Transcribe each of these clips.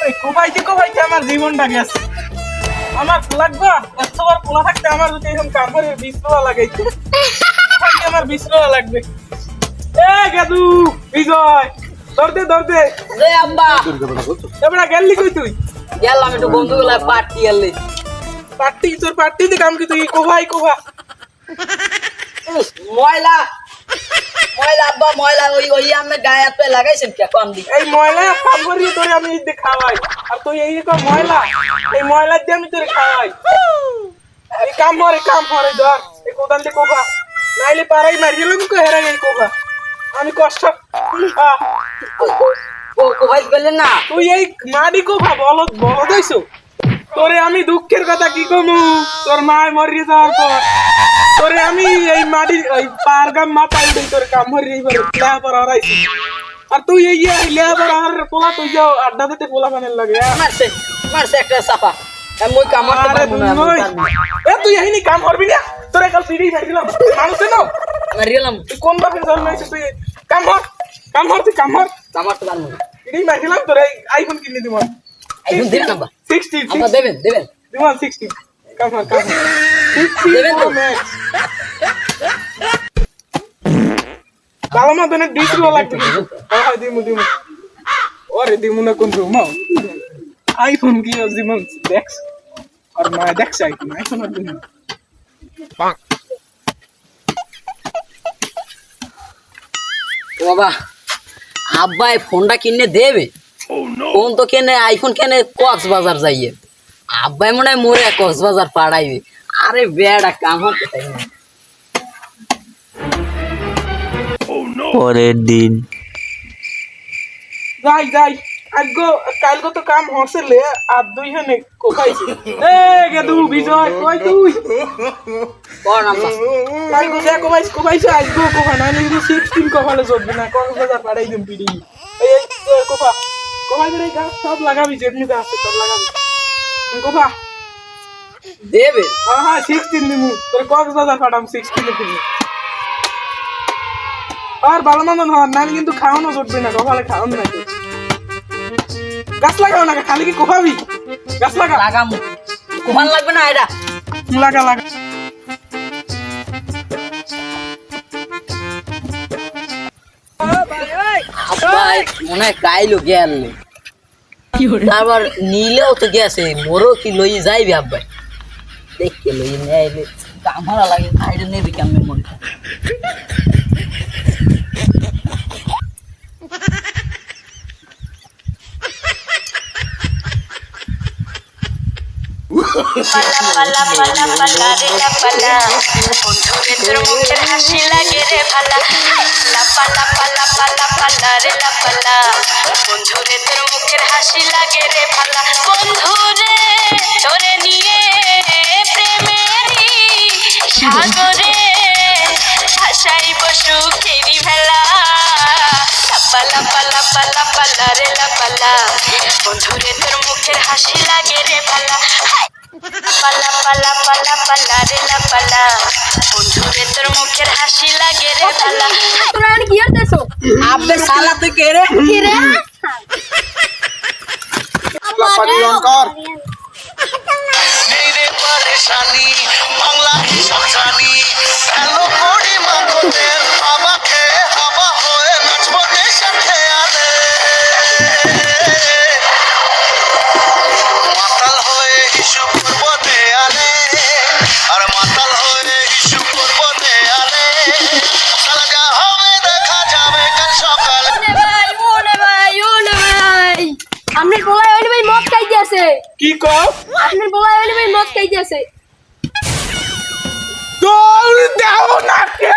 এই কোপাইতে আমার জীবনটা গেছে। আমার লাগবে এতবার পোলা থাকতে আমার যদি এরকম কাপড়ের বিছরা লাগাইতো, আমার বিছরা লাগবে। এ গাদু বিজয় ধরতে রে আব্বা এবড়া গেলি কই তুই? গেলাম একটু বন্ধুগুলা পার্টি গেলে তোর পার্টিতে কাম কি তুই কোভাই ময়লা ময়লা আব্বা ময়লা ওই আমি গায়ে হাত পায়ে লাগাইছেন কে কম দি এই ময়লা কাম করি তোরে আমি এই দিয়ে খাওয়াই, আর তুই এই রকম ময়লা এই ময়লা দিয়ে আমি তোরে খাওয়াই। এই কাম করে ধর এই কোদাল দিয়ে কোভা, নাইলে পারাই মারি গেলাম কো হেরা গেল কোভা। আমি কষ্ট ও কোভাই গেলেন না তুই এই মাডি কোভা বলদ হইছো। তোরে আমি দুঃখের কথা কি কমু, তোর মায় মরিয়ে যাওয়ার পর তোরে আমি এই মাটি এই পারগাম মাথায় দেই তোর কাম মরিয়ে লেহা পর হারাইছি। আর তুই এই লেহা পর আর পোলা তুই যাও আড্ডা দিতে পোলা বানের লাগে। মারছে একটা চাপা মই কামাতে পারবো না এ তুই এইনি কাম করবি না, তোরে কাল সিডি মারি দিলাম মানুষ না মারি গেলাম তুই কোন বাপের জন্মাইছিস? তুই কাম কর তুই কাম কর। কামাতে পারবো না সিডি মারি দিলাম তোরে আইফোন কিনে দিব। আইফোন দেবেন আব্বা 16 আব্বা দেবেন দিব 16 কাম কর দেবেন তো? কালামা দনে ডিসরো লাগবে। হয় দিমু ওরে দিমু না কোন রুম আইফোন কি দিমু দেখছ আর না দেখছ আইফোন আর দিমু বাবা আব্বা এই ফোনটা কিনে দেবে। ফোন তো কেনে আইফোন কেনে কক্সবাজার যাইয়ে, আব্বাই মনে হয় মোরে কক্সবাজার পাড়াইবে। আরে বেড়া কাম হতে চাই না। পরের দিন যাই আগো কালকে তো কাম হসলে আর দুই হনে কোখাইছি। এ গেদু বিজয় কই তুই? কোন আব্বা কালকে যা কোখাইছি আজগো কোখা না নিবি 16 কোখালে জড়বি না কক্সবাজার পাড়াই দিম পিডি। এই কোখাই রে গাছ সব লাগাবি যেমনিতে আছে সব লাগাবি কোখা দেবে। হ্যাঁ 16 নিমু তোর কক্সবাজার পাঠাম 16 দিবি। আর ভালো মন্দ হওয়ার না কিন্তু খাওয়ানো জড়বি না, কপালে খাওয়ানো না। গাছ লাগাও না খালি কি কোপাবি? গাছ লাগাম কুমান লাগবে না এটা লাগা আব্বাই মনে হয় কাইলো গেলে তারপর নিলেও তো গেছে মোরও কি লই যাইবি আব্বাই দেখতে লই নেইলে কামড়া লাগে আইডে নেবি কেমন মনে পালা রে লাপালা বন্ধুরে তোর মুখের হাসি লাগে রে ভালা পালা রে লাপালা বন্ধুরে তোর মুখের হাসি লাগে রে ভালা বন্ধুরে তোরে নিয়ে প্রেমেরই সাগরে ভাসাই বসু খেরি ভেলা পালা রে লাপালা বন্ধুরে তোর মুখের হাসি লাগে রে ভালা পালা রে লাপালা বন্ধুরে তোর মুখের হাসি লাগে রে ভালা। তোরা কি করতেছো? আব্বে শালা তুই কে রে কি রে? মেরে পরেশানি বাংলা হিসাব জানি হ্যালো করি মাগোদের আমাকে হাবা হয়ে নাচবো নেশার খেয়ালে মাতাল হয়ে ইস্যু করবো দেয়ালে আর মাতাল হয়ে ইস্যু করবো দেয়ালে সালগা হবে দেখা যাবে কাল সকালে। ওরে ভাই আপনার বলাই ওই ভাই মদ খাইতেছে। কি কও? আপনার বলাই ওই ভাই মদ খাইতেছে। দৌড় দাও না কে?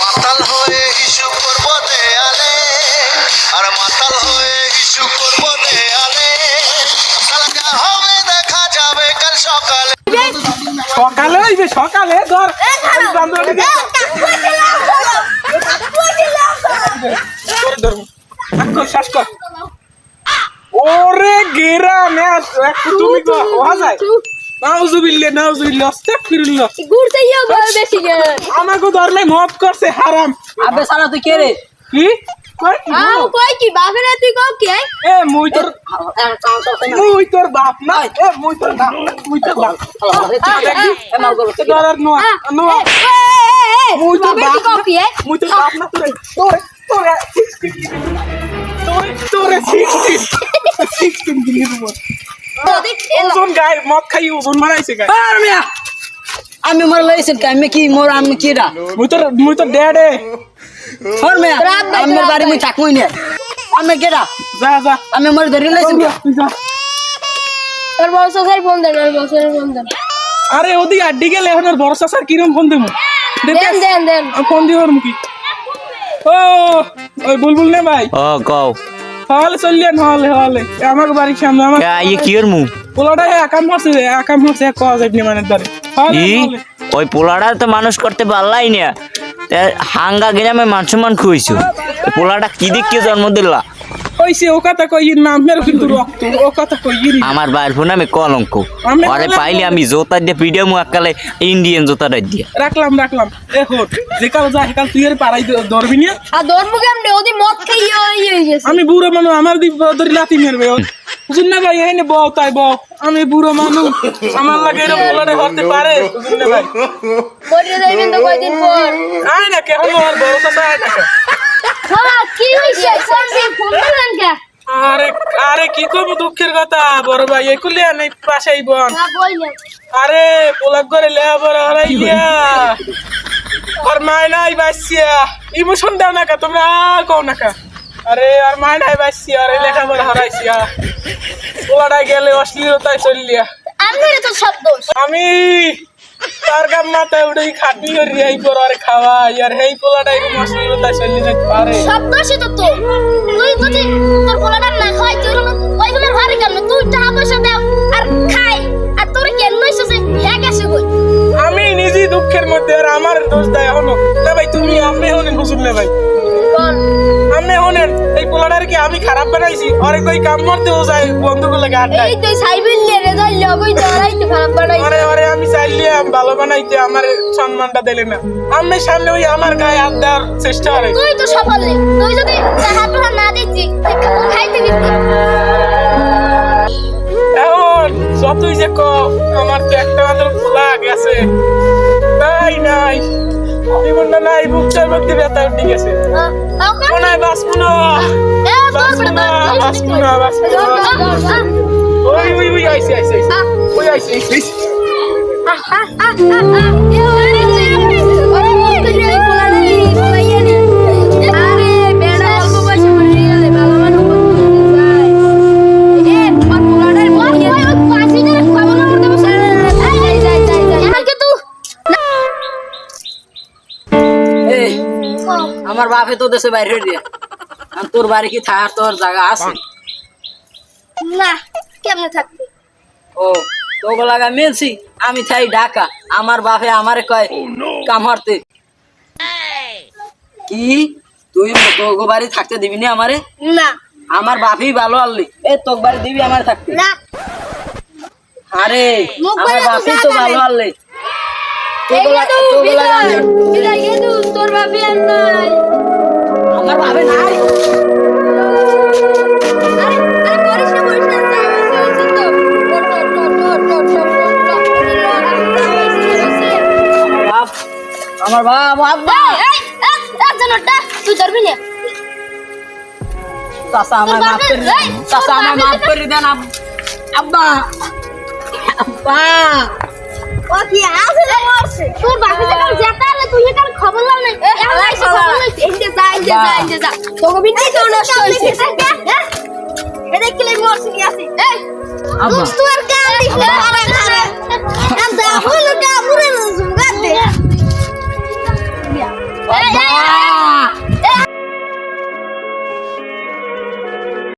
মাতাল হয়ে ইস্যু করবো দেয়ালে আর মাতাল হয়ে ইস্যু করবো দেয়ালে সালগা হবে দেখা যাবে কাল সকালে। সকালে হইবে সকালে ধর শেষ কর। ওরে গেরা ম্যাচ তুমি তো হওয়া যায়। নাউজুবিল্লাহ আস্তাগফিরুল্লাহ। ঘুরতেইও বেশি গে। আমাকে ধরলে মত করছে হারাম। আব্বে শালা তুই কে রে কি কই কি আও কই কি বাপের তুই কও কি এ মুই তোর বাপ না এ মুই তোর বাপ দেখি তোর নো নো মুই তোর বাপ কও কি মুই তোর বাপ না তোরে 16 দিনের উপর ওজন গায় মদ খাই ওজন মারাইছে গায় আর মিয়া আমি মর লইছেন কে আমি কি মোর আমি কি রা মুই তোর ড্যাডে হর মিয়া আমার বাড়ি মুই থাকমই না আমি কেডা যা আমি মর ধরে লইছেন তুই যা তোর বড় স্যার ফোন দেন ওর বড় স্যার ফোন দেন আরে ওদি আড্ডি গেলে এখন আর বড় স্যার কিরম ফোন দেবো দেন ফোন দিও মুকি ও ওই বুলবুল নে ভাই ও কও হলে চললেন হলে আমার বাড়ির সামনে আমার ইয়ে কি এর মু পোলাটা একাম হচ্ছে কজ আপনি মানে ধরে ই ওই পোলাটা তো মানুষ করতে পারলাই না হাঙ্গা গ্রামে মান সম্মান খুইছো পোলাটা কি দিক কে জন্ম দিলা কইছে ও কথা কই নামের কিন্তু রক্ত ও কথা কই আমার বাইর ফোন আমি কলঙ্ক আমি আরে কলঙ্ক? পাইলে আমি জোতা দিয়ে পিডিয়া মু একালে ইন্ডিয়ান জোতাটা দিয়া রাখলাম দেখো যে কাল যা কাল তুই এর পাড়াই ধরবি না আর ধরবো কেমনে ওদি মদ খাই হয়ে গেছে আমি বুড়ো মানুষ আমার দি ধরি লাথি মারবে বুঝুন না ভাই এই নে বউ তাই বউ আমি বুড়ো মানুষ আমার লাগে এরকম পোলাটা করতে পারে বুঝুন না ভাই মরে যাইবেন তো কয়দিন পর আয় না কেমন আর বড় কথা আয় না হ্যাঁ কি হইছে ফোন দিলেন কে আরে কি কম দুঃখের কথা বড় ভাই একুলে নাই পাশেই বোন না বললেন আরে পোলাক করে লেয়া বড় হারাইয়া আর মায় নাই বাসিয়া ইমোশন দাও না কা তোমরা কও না কা আরে আর মায় নাই বাসিয়া আরে লেখা বড় হারাইছিয়া পোলাটাই গেলে অশ্লীলতায় চললিয়া আপনার তো সব দোষ আমি তার গাম মাথায় উঠে খাটনি করি এই করে আর খাওয়া আর এই পোলাটাই অশ্লীলতায় চললি যেতে পারে সব দোষই তো তুই যদি তোর পোলাটা না খাই তুই ওইগুলো ভারী কেন তুই টাকা পয়সা দাও আর খাই আর তোর কেন নইছে যে হ্যাঁ গেছে কই আমি নিজে দুঃখের মধ্যে আর আমার দোষ দেয় এখনো না ভাই তুমি আমি হলেন হুজুর না ভাই বল আমি হলেন এই পোলাটার কি আমি খারাপ বানাইছি আরে কই কাম করতেও যায় বন্ধুগুলো লাগে আড্ডায় এই তুই সাইবেল নিয়ে রেজাল্ট লগই তোরাই তো খারাপ বানাই আরে আমি চাইলিয়াম ভালো বানাইতে আমার সম্মানটা দিলে না আমি সামনে ওই আমার গায়ে হাত দেওয়ার চেষ্টা করে তুই তো সফল নেই তুই যদি টাকা পয়সা না দিচ্ছি খাইতে দিবি এখন যতই যে আমার তো একটা মাত্র খোলা গেছে নাই জীবনটা নাই বুকটার মধ্যে ব্যথা উঠে গেছে মনে হয় বাঁচবো না ওই আইসি ওই আইসি এই আমার বাপে তো দেশে বাইরে দিয়ে আর তোর বাড়ি কি থাকার তোর জায়গা আছে না কেমনে থাকবে ও তোকে লাগা মিলছি আমি চাই ঢাকা আমার বাপে আমারে কয় কামড়তে কি তুই তোকে বাড়ি থাকতে দিবি না আমারে না আমার বাপই ভালো আনলি এ তোকে বাড়ি দিবি আমারে থাকতে না আরে মুখ আমার বাড়ি তো বাপই তো জায়গা ভালো নাই। আনলি তোর বাপি আর নাই আমার বাপে নাই আরে করিস না আমার বাপ আব্বা তুই ধরবি না চাচা আমার মাফ করে দেন চাচা আমার মাফ করে দেন আব্বা আব্বা ও কি আসলে মরছে তোর বাপি যখন যেতে আলে তুই কার খবর লাও নাই আল্লাহ খবর লইছে এন্ডে যা তোকে বিটি তো নষ্ট হইছে এ দেখলে মরছে কি আছে এই আব্বা দোস্ত